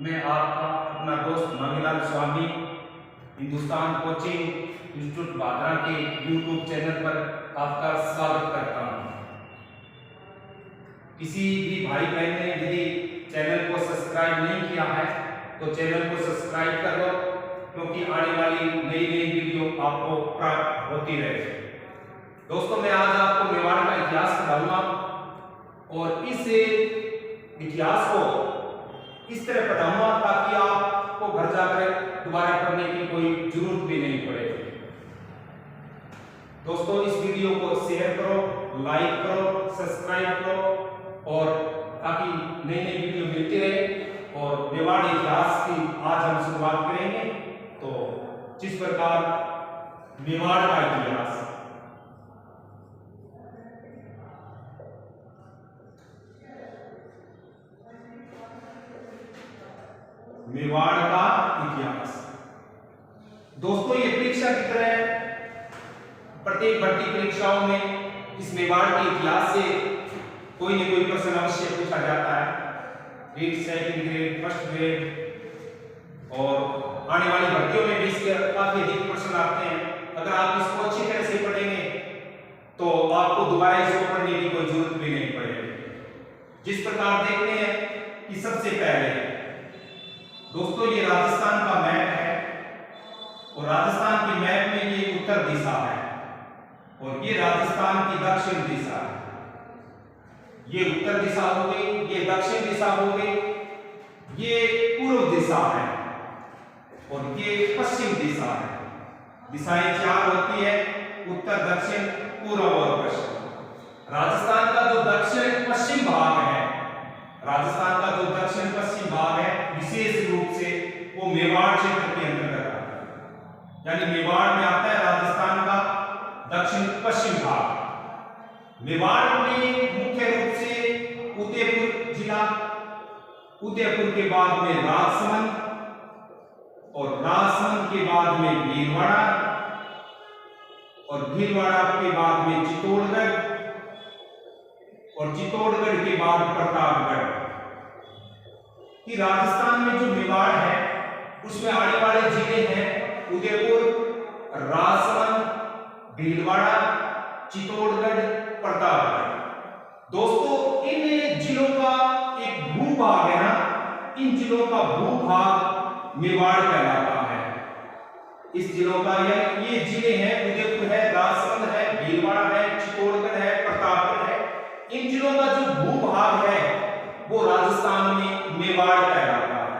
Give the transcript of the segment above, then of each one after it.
मैं आपका अपना दोस्त मंगीलाल स्वामी हिंदुस्तान कोचिंग इंस्टीट्यूट भादरा के यूट्यूब चैनल पर आपका स्वागत करता हूं। किसी भी भाई बहन ने यदि चैनल को सब्सक्राइब नहीं किया है तो चैनल को सब्सक्राइब कर लो, क्योंकि आने वाली नई नई वीडियो आपको प्राप्त होती रहे। दोस्तों, मैं आज आपको मेवाड़ का इतिहास पढ़ाऊंगा और इस इतिहास को इस तरह पढ़ाऊंगा ताकि आपको घर जाकर दोबारा पढ़ने की कोई जरूरत भी नहीं पड़े। दोस्तों, इस वीडियो को शेयर करो, लाइक करो, सब्सक्राइब करो और ताकि नई नई वीडियो मिलती रहे। और मेवाड़ इतिहास की आज हम शुरुआत करेंगे। तो जिस प्रकार मेवाड़ का इतिहास, मेवाड़ का इतिहास। दोस्तों, ये परीक्षा की तरह प्रत्येक भर्ती परीक्षाओं में इस मेवाड़ के इतिहास से कोई न कोई प्रश्न अवश्य पूछा जाता है। Grade, second grade, first grade और आने वाली भर्तियों में भी इसके काफी अधिक प्रश्न आते हैं। अगर आप इसको अच्छी तरह से पढ़ेंगे तो आपको दोबारा इसको पढ़ने की कोई जरूरत भी नहीं पड़ेगी। जिस प्रकार देखते हैं कि सबसे पहले दोस्तों ये राजस्थान का मैप है और राजस्थान के मैप में ये उत्तर दिशा है और ये राजस्थान की दक्षिण दिशा है। ये उत्तर दिशा हो गई, ये दक्षिण दिशा हो गई, ये पूर्व दिशा है और ये पश्चिम दिशा है। दिशाएं चार होती है, उत्तर, दक्षिण, पूर्व और पश्चिम। राजस्थान का जो दक्षिण पश्चिम भाग है, राजस्थान का जो दक्षिण पश्चिम भाग है, विशेष रूप से वो मेवाड़ क्षेत्र के अंतर्गत आता है। यानी मेवाड़ में आता है राजस्थान का दक्षिण पश्चिम भाग। मेवाड़ में मुख्य रूप से उदयपुर जिला, उदयपुर के बाद में राजसमंद और राजसमंद के बाद में भीलवाड़ा और भीलवाड़ा के बाद में चित्तौड़गढ़ और चित्तौड़गढ़ के बाद प्रतापगढ़। कि राजस्थान में जो मेवाड़ है उसमें आने वाले जिले हैं उदयपुर, राजसमंद, भीलवाड़ा, चित्तौड़गढ़, प्रतापगढ़। दोस्तों, इन जिलों का एक भूभाग है ना, इन जिलों का भूभाग मेवाड़ कहलाता है। इस जिलों का ये जिले हैं, उदयपुर है, राजसमंद है, भीलवाड़ा है, चित्तौड़गढ़ है, प्रतापगढ़ है। इन जिलों का जो भूभाग है वो राजस्थान में मेवाड़ कहलाता है।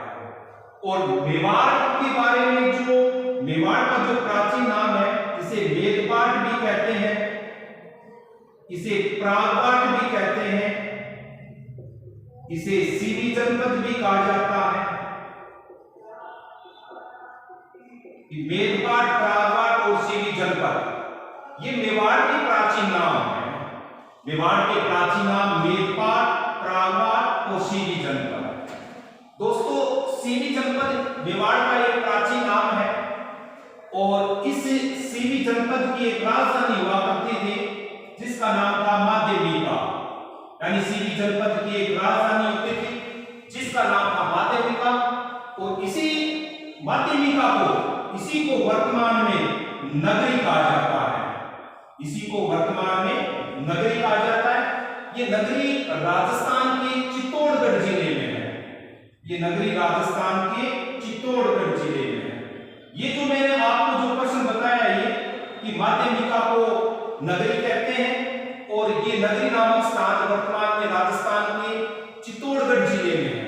और मेवाड़ के बारे में जो मेवाड़ का जो प्राचीन नाम है, इसे मेदपाट भी कहते हैं, इसे प्रागपाट भी कहते हैं, इसे सीवी जनपद भी कहा जाता है। मेदपाट, प्रागपाट और सीवी जनपद, ये मेवाड़ के प्राचीन नाम है। मेवाड़ के प्राचीन नाम मेदपाट, प्रागपाट और सीवी जनपद। दोस्तों, सीवी जनपद मेवाड़ का एक प्राचीन नाम है और इस सीवी जनपद की एक राजधानी हुआ करती थी जिसका नाम था माध्यमिका। यानी सीवी जनपद की एक राजधानी होती थी जिसका नाम था माध्यमिका और इसी माध्यमिका को, इसी को वर्तमान में नगरी कहा जाता है। इसी को वर्तमान में नगरी कहा जाता है। ये नगरी राजस्थान के चित्तौड़गढ़ जिले में है। ये नगरी राजस्थान के चित्तौड़गढ़ जिले में है। ये जो मैंने आपको जो प्रश्न बताया ये कि माध्यमिका को नगरी कहते हैं और ये नगरी नामक स्थान वर्तमान में राजस्थान के चित्तौड़गढ़ जिले में है।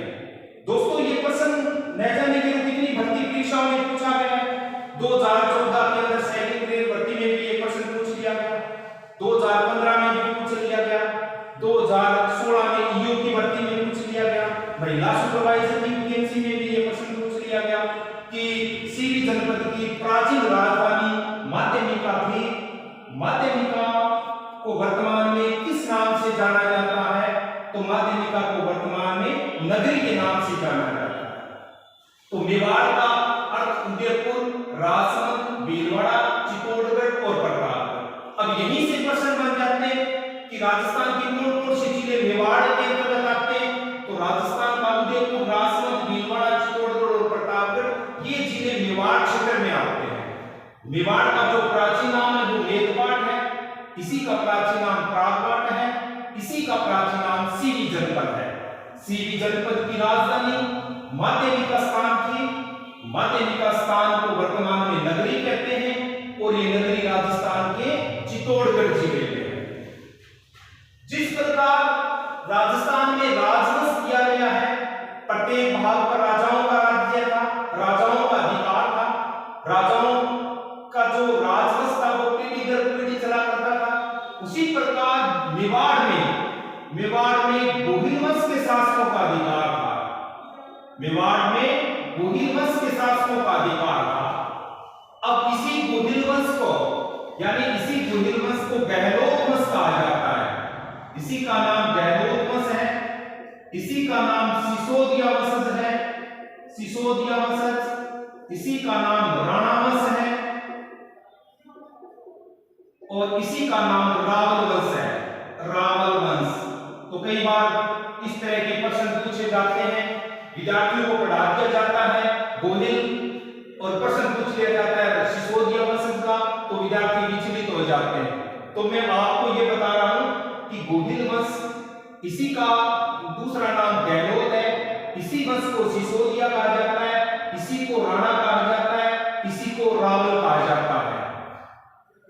दोस्तों, ये प्रश्न न जाने के कितनी भर्ती परीक्षाओं में पूछा गया है। 2014 के अंदर सेकंड ग्रेड भर्ती में भी ये प्रश्न पूछ लिया गया, 2015 में भी पूछ लिया गया, 2016 में ईओ की भर्ती में पूछ लिया गया, महिला सुपरवाइजर की वैकेंसी में भी ये प्रश्न पूछ लिया गया कि सीवी जनपद की प्राचीन राजधानी माध्यमिका थी। माध्यमिका को वर्तमान में किस नाम से जाना जाता है? तो माध्यमिका को वर्तमान में नगरी के नाम से जाना जाता है। तो मेवाड़ का अर्थ उदयपुर, राजसमंद, भीलवाड़ा, चित्तौड़गढ़ और प्रतापगढ़। अब यहीं से प्रश्न बन जाते हैं कि राजस्थान के कौन कौन से जिले मेवाड़ के अंतर्गत आते हैं। तो राजस्थान का उदयपुर, राजसमंद, भीलवाड़ा, मेवाड़ का जो प्राचीन नाम है वो मेदपाट है, इसी का प्राचीन नाम प्रागपाट है, इसी का प्राचीन नाम सीवी जनपद है। सीवी जनपद की राजधानी माध्यमिका स्थान थी। माध्यमिका स्थान को वर्तमान में नगरी कहते हैं और ये नगरी राजस्थान के चित्तौड़गढ़ जिले में है। जिस प्रकार राजस्थान में राजवंश किया गया है, प्रत्येक भाग पर राजाओं का राज्य था, राजाओं का अधिकार था, राजाओं का जो राजवंश था वो पीढ़ी दर पीढ़ी चला करता था। उसी प्रकार मेवाड़ में गोहिल वंश के शासकों का अधिकार था। मेवाड़ में गोहिल वंश के शासकों का अधिकार था। अब इसी गोहिल वंश को गहलोत वंश कहा जाता है। इसी का नाम गहलोत वंश है, इसी का नाम सिसोदिया वंशज है, सिसोदिया वंशज, इसी का नाम राणा वंश है और इसी का नाम रावल वंश है, रावल वंश। तो कई बार इस तरह के प्रश्न पूछे जाते हैं, विद्यार्थियों को पढ़ा दिया जाता है गोहिल और प्रश्न पूछ लिया जाता है सिसोदिया वंशज का, तो विद्यार्थी विचलित हो जाते हैं। तो मैं आपको ये बता रहा हूं कि गोहिल वंश, इसी का दूसरा नाम गहलोत है, इसी वंश को सिसोदिया कहा जाता है, इसी को राणा कहा जाता है, इसी को रावल कहा जाता है,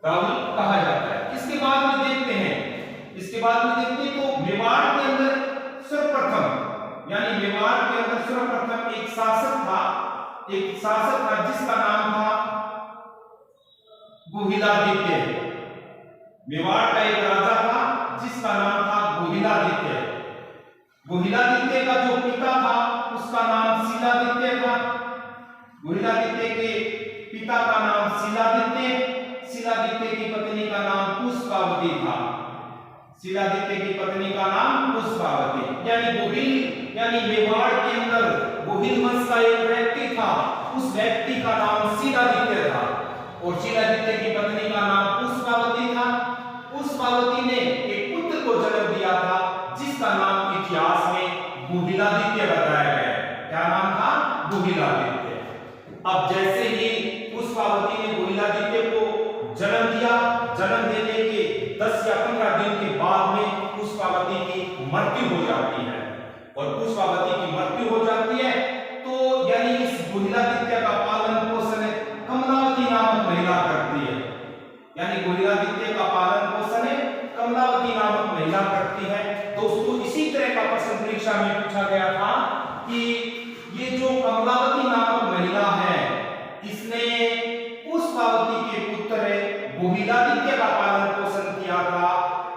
रावल कहा जाता है। इसके बाद में देखते हैं तो मेवाड़ के अंदर सर्वप्रथम एक शासक था जिसका नाम था गोहिलादित्य। मेवाड़ का एक राजा था जिसका नाम था गोहिलादित्य। गोहिलादित्य का जो पिता था उसका नाम शिलादित्य था। गोहिलादित्य के पिता का नाम शिलादित्य की पत्नी का नाम पुष्पावती था। शिलादित्य की पत्नी का नाम पुष्पावती। यानी मेवाड़ के अंदर गोहिल वंश का एक व्यक्ति था, उस व्यक्ति का नाम शिलादित्य था और शिलादित्य की पत्नी का नाम पुष्पावती था। पुष्पावती ने एक पुत्र को जन्म दिया था जिसका नाम इतिहास में गोहिलादित्य बताया गया है। क्या नाम था? गोहिलादित्य। अब जैसे ही पुष्पावती ने गोहिलादित्य को जन्म दिया, जन्म देने के 10 या 15 दिन के बाद में पुष्पावती की मृत्यु हो जाती है और पुष्पावती की मृत्यु हो जाती है तो यानी इस गोहिलादित्य का पालन पोषण कमलावती नामक महिला करती है। यानी गोहिलादित्य का पालन पोषण कमलावती नामक महिला करती है। दोस्तों, इसी तरह का प्रश्न परीक्षा में पूछा गया था कि ये जो कमलावती नामक महिला है, इसने पुष्पावती के पुत्र गोहिलादित्य का पालन पोषण किया था।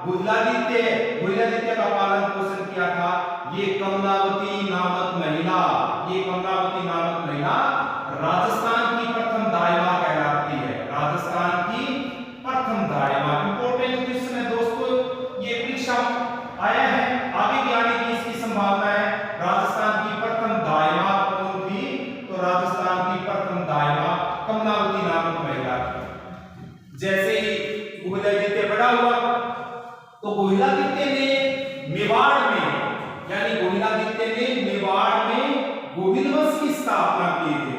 गोहिलादित्य का पालन पोषण किया था। ये कमलावती नामक महिला राजस्थान की प्रथम दाइमा कहलाती है। राजस्थान की प्रथम दाइमा। इंपॉर्टेंट क्वेश्चन है दोस्तों, ये परीक्षा आया है, आगे भी आने की इसकी संभावना है। राजस्थान की प्रथम दाइमा कौन थी? तो राजस्थान की प्रथम दाइमा कमलावती नामक महिला थी। जैसे ही गोहिलादित्य बड़ा हुआ तो गोहिलादित्य ने मेवाड़ में गोहिल वंश की स्थापना की थी।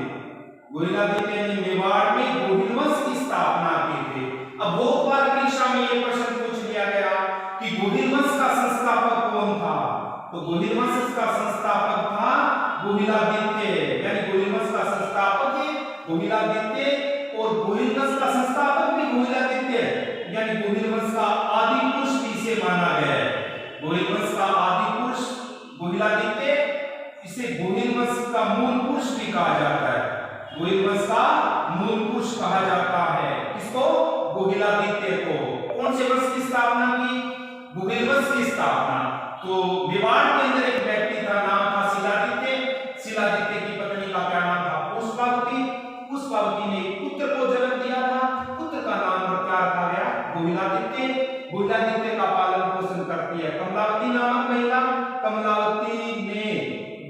गोहिलादित्य ने मेवाड़ में गोहिल वंश की स्थापना की थी। अब बहुत बार परीक्षा में यह प्रश्न पूछ लिया गया कि गोहिल वंश का संस्थापक कौन था? तो गोहिल वंश का संस्थापक था गोहिलादित्य। यानी गोहिल वंश का संस्थापक गोहिलादित्य और गोहिल वंश का संस्थापक भी गोहिलादित्य। यानी गोहिल वंश का आदि पुरुष भी इसे माना गया है। गोहिल वंश का आदि पुरुष गोहिलादित्य, इसे गोहिल वंश का मूल पुरुष भी कहा जाता है। गोहिल वंश का मूल पुरुष कहा जाता है किसको? गोहिलादित्य को। कौन से वंश की स्थापना की? गोहिल वंश की स्थापना। तो मेवाड़ के अंदर एक व्यक्ति था, नाम था शिलादित्य। शिलादित्य की पत्नी का क्या नाम था? पुष्पावती। पुष्पावती ने एक पुत्र को जन्म दिया था, पुत्र का नाम क्या रखा गया? गोहिलादित्य। गोहिलादित्य का पालन पोषण करती है कमलावती नामक महिला। कमलावती ने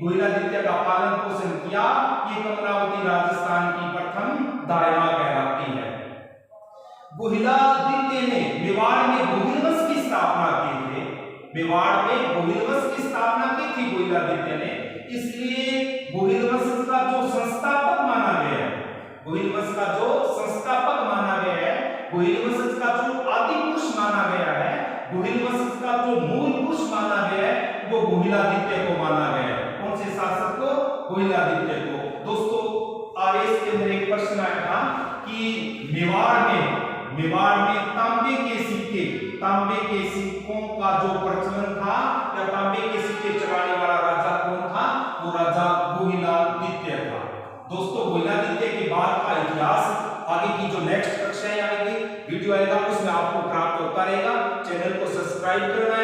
गोहिलादित्य का पालन पोषण किया। ये कमलावती राजस्थान की प्रथम दाइमा कहलाती है। गोहिलादित्य ने मेवाड़ में गोहिल वंश की स्थापना की थी। मेवाड़ में गोहिल वंश की स्थापना की थी गोहिलादित्य ने, इसलिए गोहिल वंश का जो संस्थापक माना गया है, गोहिल वंश का जो संस्थापक माना गया है, गोहिल वंश का जो आदि पुरुष माना गया है, गोहिल वंश का जो मूल पुरुष माना गया है, वो गोहिलादित्य को माना गया है। कौन से शासक को? गोहिलादित्य को। दोस्तों आरएस के अंदर एक प्रश्न आया था कि मेवाड़ में तांबे के सिक्कों का जो प्रचलन था या तांबे के सिक्के चलाने वाला राजा कौन था? वो राजा गोहिलादित्य था। दोस्तों गोहिलादित्य के बाद का इतिहास आगे की जो नेक्स्ट कक्षाएं आएगी, वीडियो आएगा, उसमें आपको प्राप्त होता रहेगा। चैनल को सब्सक्राइब करना